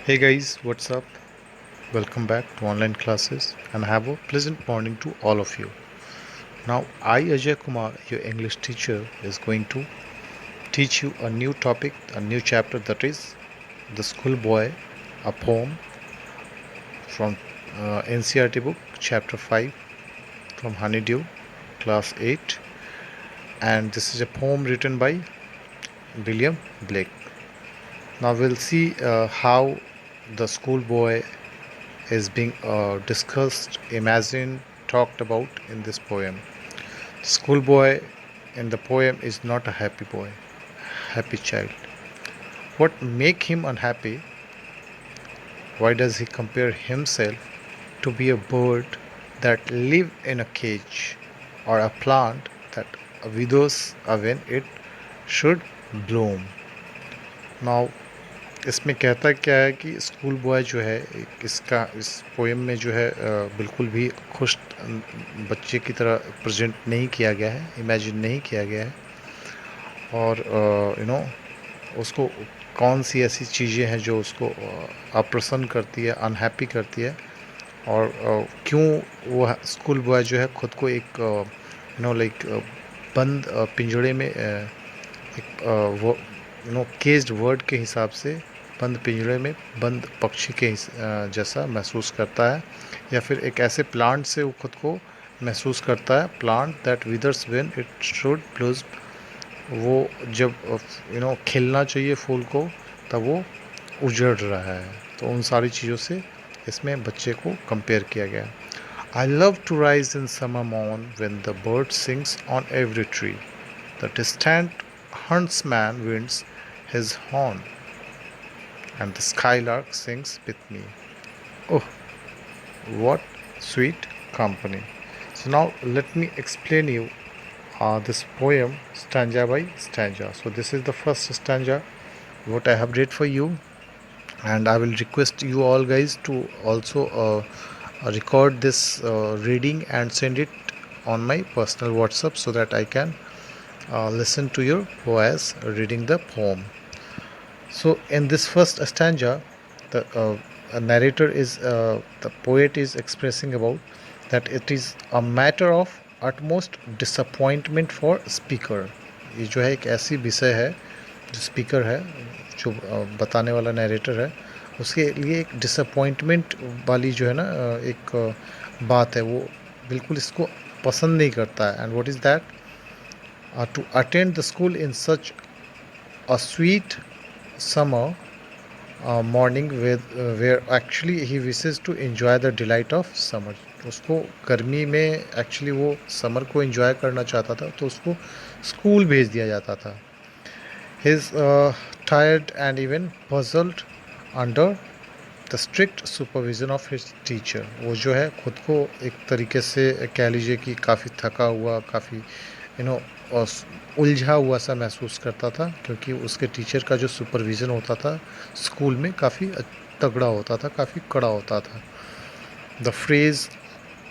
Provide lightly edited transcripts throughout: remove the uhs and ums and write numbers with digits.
Hey guys, what's up? Welcome back to online classes and have a pleasant morning to all of you. Now, I, Ajay Kumar, your English teacher, is going to teach you a new topic, a new chapter that is The Schoolboy, a poem from NCRT book, chapter 5 from Honeydew, class 8. And this is a poem written by William Blake. Now, we'll see how the schoolboy is being discussed, imagined, talked about in this poem. Schoolboy in the poem is not a happy boy, happy child. What make him unhappy? Why does he compare himself to be a bird that live in a cage or a plant that withers when it should bloom? Now इसमें कहता क्या है कि school boy जो है इसका इस poem में जो है बिल्कुल भी खुश बच्चे की तरह प्रेजेंट नहीं किया गया है, इमेजिन नहीं किया गया है। और उसको कौन सी ऐसी चीज़ें हैं जो उसको अप्रसन्न करती है, अनहैप्पी करती है, और क्यों वो स्कूल बॉय जो है खुद को एक लाइक बंद पिंजड़े में एक वो केज्ड वर्ड के हिसाब से बंद पिंजड़े में बंद पक्षी के जैसा महसूस करता है, या फिर एक ऐसे प्लांट से वो खुद को महसूस करता है, plant that withers when it should Bloom. वो जब खिलना चाहिए फूल को तब वो उजड़ रहा है। तो उन सारी चीज़ों से इसमें बच्चे को कंपेयर किया गया। I love to rise in summer morn when the bird sings on every tree, the distant huntsman winds his horn, and the skylark sings with me. Oh, what sweet company. So now let me explain you this poem stanza by stanza. So this is the first stanza what I have read for you, and I will request you all guys to also record this reading and send it on my personal WhatsApp so that I can listen to your voice reading the poem. So in this first stanza, the narrator is the poet is expressing about that it is a matter of utmost disappointment for speaker. ये जो है एक ऐसी विषय है जो speaker है, जो बताने वाला नरेटर है, उसके लिए एक डिसअपॉइंटमेंट वाली जो है ना एक बात है, वो बिल्कुल इसको पसंद नहीं करता है. And what is that? To attend the school in such a sweet summer morning where actually he wishes to enjoy the delight of summer. उसको गर्मी में एक्चुअली वो समर को एंजॉय करना चाहता था, तो उसको स्कूल भेज दिया जाता था. He is tired and even puzzled under the strict supervision of his teacher. वो जो है खुद को एक तरीके से कह लीजिए कि काफ़ी थका हुआ, काफ़ी और उलझा हुआ सा महसूस करता था, क्योंकि उसके टीचर का जो सुपरविज़न होता था स्कूल में काफ़ी तगड़ा होता था, काफ़ी कड़ा होता था. The phrase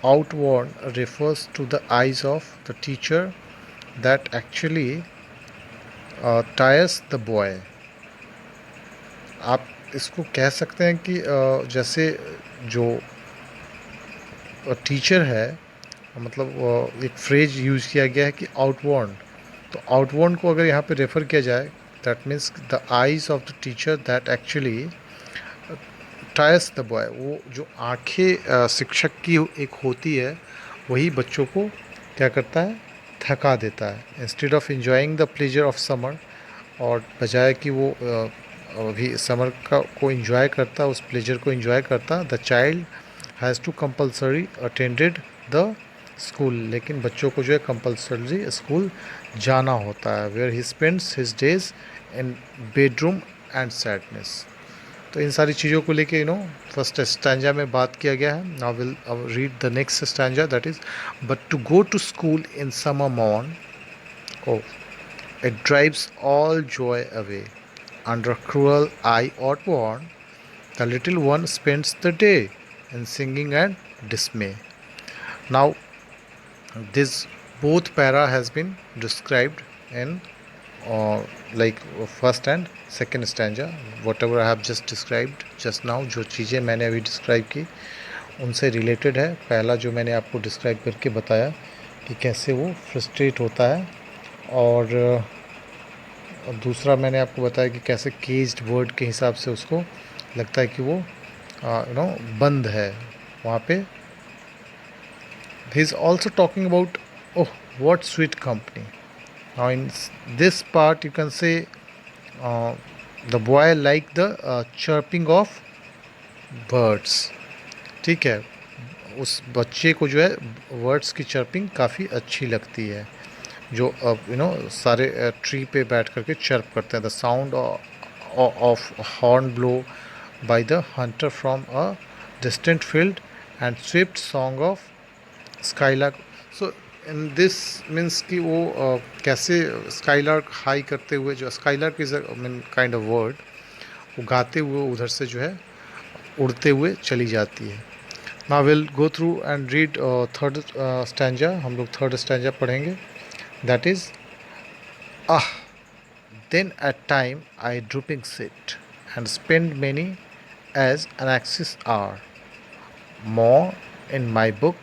outworn refers to the eyes of the teacher that actually tires the boy. आप इसको कह सकते हैं कि जैसे जो टीचर है, मतलब एक फ्रेज यूज़ किया गया है कि आउटवर्न. तो आउटवर्न को अगर यहाँ पे रेफ़र किया जाए, that means the eyes of the teacher that actually tires the boy. वो जो आंखें शिक्षक की एक होती है, वही बच्चों को क्या करता है, थका देता है. Instead of enjoying the pleasure of summer, और बजाय कि वो अभी समर का को एंजॉय करता, उस प्लेजर को एंजॉय करता, the child has to compulsory attended the school. लेकिन बच्चों को जो है कंपल्सरी स्कूल जाना होता है. Where he spends his days in bedroom and sadness. तो इन सारी चीज़ों को लेके फर्स्ट स्टैंजा में बात किया गया है. Now will read the next stanza, that is but to go to school in summer morn, O it drives all joy away. Under cruel eye outworn, the little one spends the day in singing and dismay. Now this both para has been described in like first and second stanza, whatever I have just described just now, जो चीज़ें मैंने अभी describe की उनसे related है। पहला जो मैंने आपको डिस्क्राइब करके बताया कि कैसे वो फ्रस्ट्रेट होता है, और दूसरा मैंने आपको बताया कि कैसे केज्ड वर्ड के हिसाब से उसको लगता है कि वो बंद है वहाँ पे। He is also talking about oh what sweet company. Now in this part you can say the boy like the chirping of birds. ठीक है, उस बच्चे को जो है वर्ड्स की चर्पिंग काफ़ी अच्छी लगती है, जो सारे ट्री पे बैठ करके चर्प करते हैं। The sound of horn blow by the Hunter from a distant field and Swift song of skylark. So in this means कि वो कैसे स्काईलार्क हाई करते हुए, जो skylark is mean kind of word, वो गाते हुए उधर से जो है उड़ते हुए चली जाती है। Now will go through and read third stanza. हम लोग थर्ड स्टैंजा पढ़ेंगे। That is ah, then at time I drooping sit and spend many as an axis hour. More in my book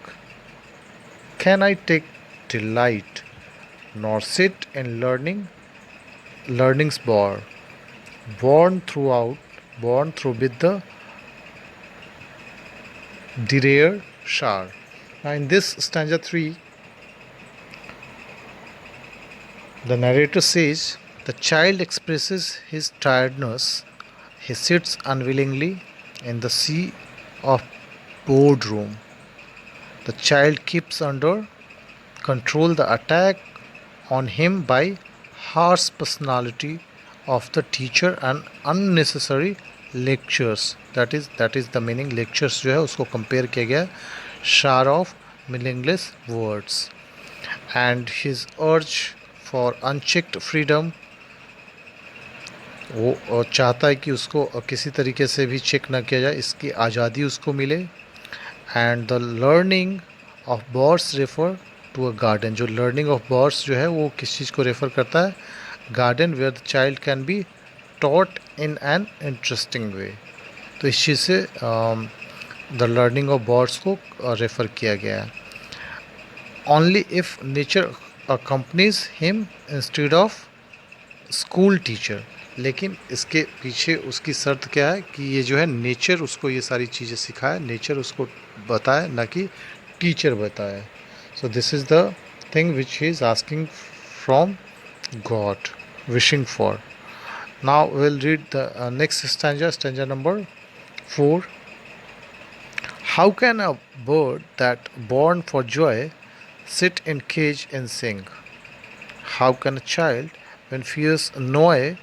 can I take delight, nor sit in learning's bar, born through with the dereer shar. Now in this stanza 3, the narrator says, the child expresses his tiredness. He sits unwillingly in the sea of boardroom. The child keeps under control the attack on him by harsh personality of the teacher and unnecessary lectures. That is the meaning. Lectures जो है उसको compare किया गया shower of meaningless words, and his urge for unchecked freedom, वो चाहता है कि उसको किसी तरीके से भी चेक ना किया जाए, इसकी आज़ादी उसको मिले। And the learning of birds refer to a garden. जो लर्निंग ऑफ बर्ड्स जो है वो किस चीज़ को रेफ़र करता है? Garden where the child can be taught in an interesting way. तो इस चीज़ से द लर्निंग ऑफ बर्ड्स को रेफ़र किया गया है। Only if nature accompanies him instead of school teacher. लेकिन इसके पीछे उसकी शर्त क्या है कि ये जो है नेचर उसको ये सारी चीज़ें सिखाए, नेचर उसको बताए, ना कि टीचर बताए। So this is the thing which he is asking from God, wishing for. Now will read the next stanza, stanza number 4। How can a bird that born for joy sit in cage and sing? How can a child, when fears annoy,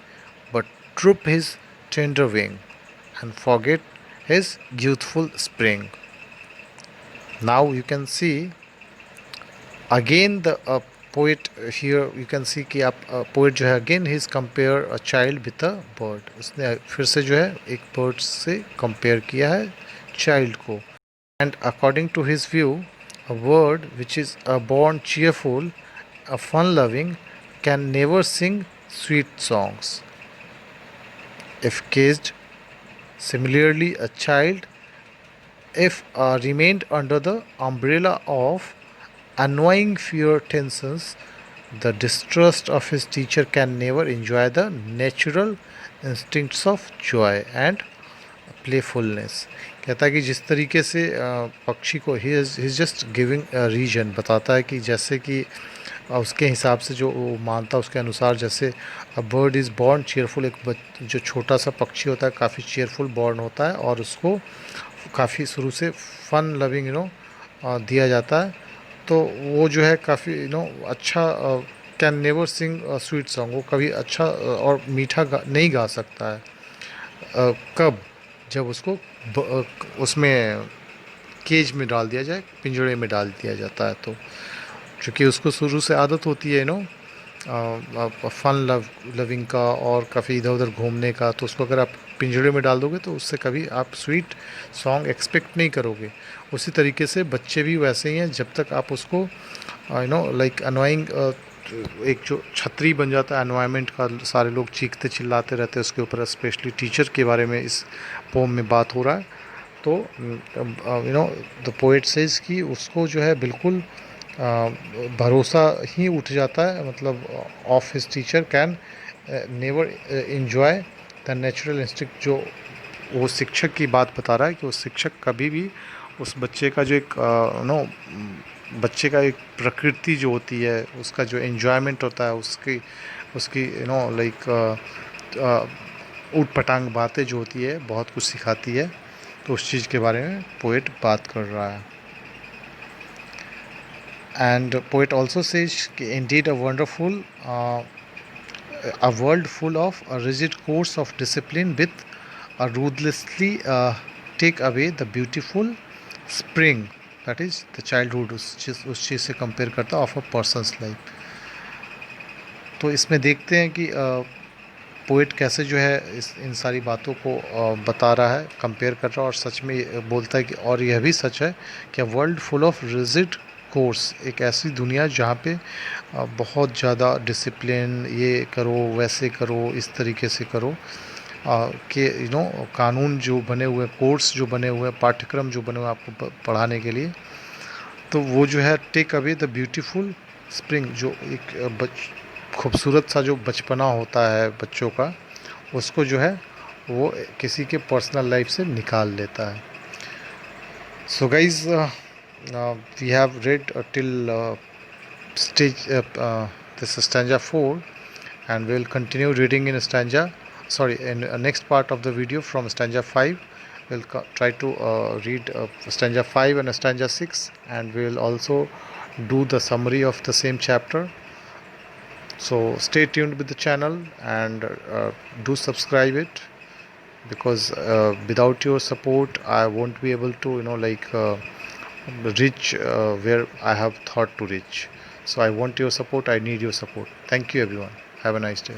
but droop his tender wing and forget his youthful spring? Now you can see again the poet here. You can see कि आप poet जो है again he is compare a child with a bird. उसने फिर से जो है एक bird से compare किया है child को. And according to his view, a bird which is born cheerful, a fun-loving, can never sing sweet songs. If caged, similarly, a child, if remained under the umbrella of annoying fear tensions, the distrust of his teacher can never enjoy the natural instincts of joy and playfulness. कहता है कि जिस तरीके से पक्षी को he is just giving reason, बताता है कि जैसे कि उसके हिसाब से जो वो मानता है उसके अनुसार, जैसे a bird is born cheerful, एक जो छोटा सा पक्षी होता है काफ़ी चीयरफुल बॉर्न होता है और उसको काफ़ी शुरू से फन लविंग दिया जाता है, तो वो जो है काफ़ी अच्छा can never sing sweet song, वो कभी अच्छा और मीठा नहीं गा सकता है। कब? जब उसको उसमें केज में डाल दिया जाए, पिंजड़े में डाल दिया जाता है, तो चूँकि उसको शुरू से आदत होती है फन लविंग का और काफ़ी इधर उधर घूमने का, तो उसको अगर आप पिंजड़े में डाल दोगे तो उससे कभी आप स्वीट सॉन्ग एक्सपेक्ट नहीं करोगे। उसी तरीके से बच्चे भी वैसे ही हैं, जब तक आप उसको लाइक अनोइंग एक जो छतरी बन जाता है एनवायरनमेंट का, सारे लोग चीखते चिल्लाते रहते हैं उसके ऊपर, स्पेशली टीचर के बारे में इस पोम में बात हो रहा है। तो द पोएट सेज कि उसको जो है बिल्कुल भरोसा ही उठ जाता है, मतलब of his teacher can never enjoy the natural instinct. जो वो शिक्षक की बात बता रहा है कि वो शिक्षक कभी भी उस बच्चे का जो एक बच्चे का एक प्रकृति जो होती है, उसका जो एन्जॉयमेंट होता है, उसकी उसकी लाइक ऊट पटांग बातें जो होती है बहुत कुछ सिखाती है। तो उस चीज़ के बारे में पोएट बात कर रहा है। एंड पोएट ऑल्सो सेज कि Indeed a world full of a rigid course of discipline with a ruthlessly take away the beautiful spring that is the childhood। उस चीज़ से कंपेयर करता ऑफ अ पर्सनस लाइफ। तो इसमें देखते हैं कि poet कैसे जो है इन सारी बातों को बता रहा है, कंपेयर कर रहा है, और सच में बोलता है कि और यह भी सच है कि world full of rigid course, एक ऐसी दुनिया जहाँ पे बहुत ज़्यादा डिसिप्लिन, ये करो वैसे करो इस तरीके से करो, कि कानून जो बने हुए, कोर्स जो बने हुए, पाठ्यक्रम जो बने हुए आपको पढ़ाने के लिए, तो वो जो है take away the beautiful spring, जो एक खूबसूरत सा जो बचपना होता है बच्चों का, उसको जो है वो किसी के पर्सनल लाइफ से निकाल लेता है। So guys we have read till stage this stanza 4, and we will continue reading in next part of the video from stanza 5. We'll try to read stanza 5 and stanza 6, and we will also do the summary of the same chapter. So stay tuned with the channel and do subscribe it, because without your support I won't be able to reach where I have thought to reach. So I want your support, I need your support. Thank you everyone, have a nice day.